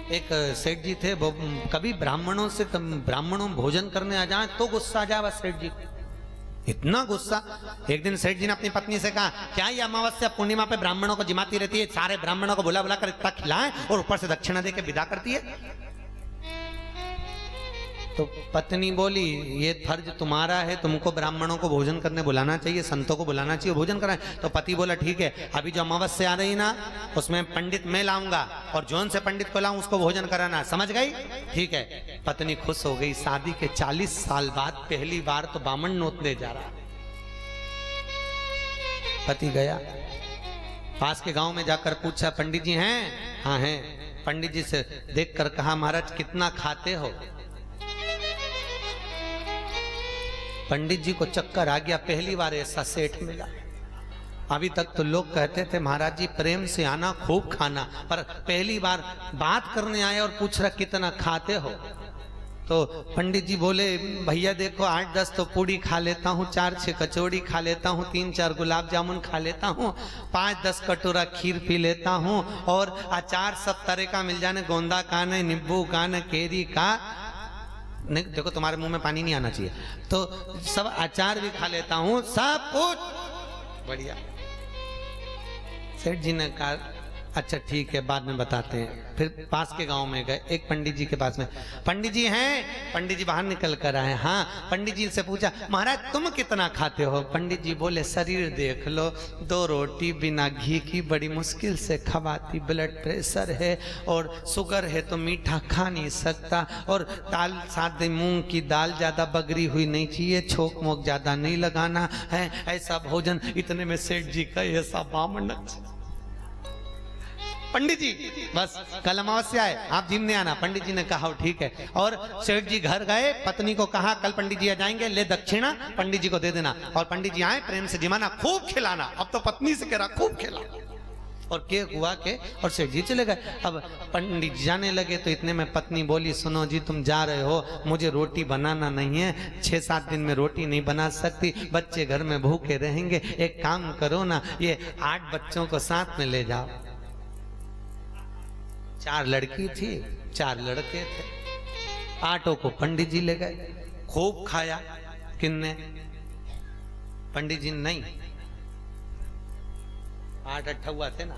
एक सेठ जी थे, वो कभी ब्राह्मणों भोजन करने आ जाए तो गुस्सा आ जाए सेठ जी, इतना गुस्सा। एक दिन सेठ जी ने अपनी पत्नी से कहा, क्या ये अमावस्या पूर्णिमा पे ब्राह्मणों को जिमाती रहती है, सारे ब्राह्मणों को बुला बुला कर इतना खिलाएं और ऊपर से दक्षिणा दे के विदा करती है। तो पत्नी बोली, ये फर्ज तुम्हारा है, तुमको ब्राह्मणों को भोजन करने बुलाना चाहिए, संतों को बुलाना चाहिए, भोजन कराएं। तो पति बोला, ठीक है, अभी जो अमावस्या आ रही ना, उसमें पंडित मैं लाऊंगा और जौन से पंडित को लाऊं उसको भोजन कराना, समझ गई? ठीक है। पत्नी खुश हो गई। शादी के 40 साल बाद पहली बार तो बामण नोतने जा रहा। पति गया, पास के गांव में जाकर पूछा, पंडित जी हैं? हाँ हैं। पंडित जी से देखकर कहा, महाराज कितना खाते हो? पंडित जी को चक्कर आ गया, पहली बार ऐसा सेठ मिला। अभी तक तो लोग कहते थे महाराज जी प्रेम से आना खूब खाना, पर पहली बार बात करने आए और पूछ रहा कितना खाते हो। तो पंडित जी बोले, भैया देखो 8-10 तो पूड़ी खा लेता हूँ, 4-6 कचौड़ी खा लेता हूँ, 3-4 गुलाब जामुन खा लेता हूँ, 5-10 कटोरा खीर पी लेता हूँ, और अचार सब तरह का मिल जाने, गोंदा का न, नींबू का न, केरी का, नहीं देखो तुम्हारे मुंह में पानी नहीं आना चाहिए, तो सब अचार भी खा लेता हूं, सब कुछ बढ़िया। सेठ जी ने कहा, अच्छा ठीक है बाद में बताते हैं। फिर पास के गांव में गए, एक पंडित जी के पास में, पंडित जी हैं? पंडित जी बाहर निकल कर आए। हाँ। पंडित जी से पूछा, महाराज तुम कितना खाते हो? पंडित जी बोले, शरीर देख लो, 2 रोटी बिना घी की बड़ी मुश्किल से खवाती, ब्लड प्रेशर है और शुगर है तो मीठा खा नहीं सकता, और दाल सादे मूंग की दाल ज्यादा बगरी हुई नहीं चाहिए, छोक मोक ज्यादा नहीं लगाना है, ऐसा भोजन। इतने में सेठ जी का ऐसा बामण, पंडित जी बस कल अमावस्या है, आप जिम ने आना। पंडित जी ने कहा ठीक है। और सेठ जी घर गए, पत्नी को कहा कल पंडित जी आ जाएंगे, ले दक्षिणा पंडित जी को दे देना। और पंडित जी आए, प्रेम से जिमाना, खूब खिलाना। अब तो पत्नी से कह रहा खूब खिलाना। और केक हुआ के और सेठ जी चले गए। अब पंडित जी जाने लगे तो इतने में पत्नी बोली, सुनो जी तुम जा रहे हो, मुझे रोटी बनाना नहीं है, 6-7 दिन में रोटी नहीं बना सकती, बच्चे घर में भूखे रहेंगे, एक काम करो ना, ये 8 बच्चों को साथ में ले जाओ। 4 लड़की थी, 4 लड़के थे। 8 को पंडित जी ले गए, खूब खाया। किन्ने? पंडित जी नहीं, 8 हुआ थे ना,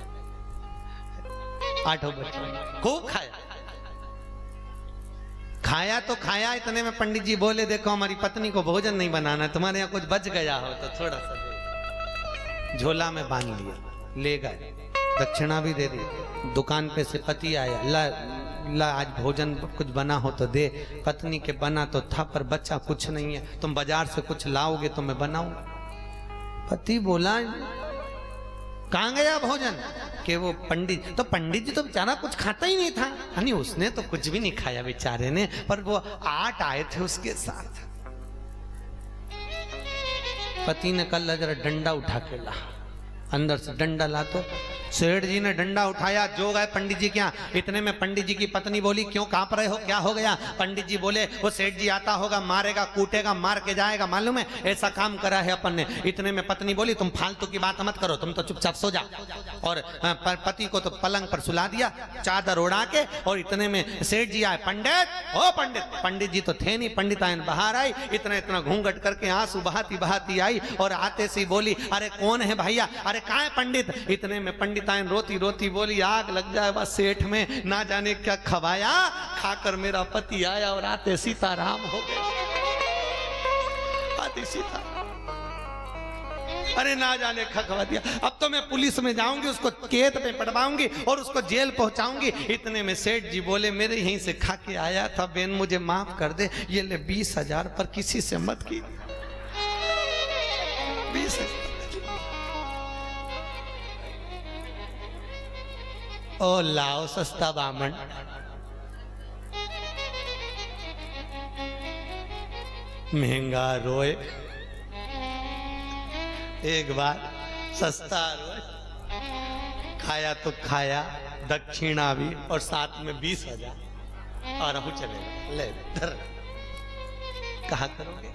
8 बच्चे, खूब खाया। खाया तो खाया, इतने में पंडित जी बोले, देखो हमारी पत्नी को भोजन नहीं बनाना, तुम्हारे यहाँ कुछ बच गया हो तो थोड़ा सा दे। झोला में बांध लिया, ले गए, दक्षिणा भी दे दी। दुकान पे से पति आया, ला आज भोजन कुछ बना हो तो दे। पत्नी के बना तो था, पर बच्चा कुछ नहीं है, तुम बाजार से कुछ लाओगे तो मैं बनाऊंगा। पति बोला, कहाँ गया भोजन? कि वो पंडित, तो पंडित जी तो बेचारा कुछ खाता ही नहीं था, यानी उसने तो कुछ भी नहीं खाया बेचारे ने, पर वो 8 आए थे उसके साथ। पति ने कल जरा डंडा उठा के ला, अंदर से डंडा ला, तो सेठ जी ने डंडा उठाया, जो गए पंडित जी क्या। इतने में पंडित जी की पत्नी बोली, क्यों कांप रहे हो, क्या हो गया? पंडित जी बोले, वो सेठ जी आता होगा, मारेगा, कूटेगा, मार के जाएगा, मालूम है, ऐसा काम करा है अपन ने। इतने में पत्नी बोली, तुम फालतू की बात मत करो, तुम तो चुपचाप सो जाओ। और पति को तो पलंग पर सुला दिया, चादर उड़ा के। और इतने में सेठ जी आए, पंडित ओ पंडित। पंडित जी तो थे नहीं, पंडितायन बाहर आई, इतना घूंघट करके आंसू बहाती बहाती आई, और आते सी बोली, अरे कौन है भैया? अरे कहाँ है पंडित? इतने में पंडितायन रोती रोती बोली, आग लग जाए बस सेठ में, ना जाने क्या खवाया, खाकर मेरा पति आया और आते सीताराम हो गए। आते सीताराम, अरे ना जाने खवा दिया। अब तो मैं पुलिस में जाऊंगी, उसको केस पे पटवाऊंगी और उसको जेल पहुंचाऊंगी। इतने में सेठ जी बोले, मेरे यहीं से खा के आया था, बहन मुझे माफ कर दे, ये ले 20,000, पर किसी से मत की। 20,000 ओ लाओ सस्ता बामण। महंगा रोए, एक बार सस्ता रोए, खाया तो खाया, दक्षिणा भी और साथ में 20,000, और चले ले धर, कहा करोगे?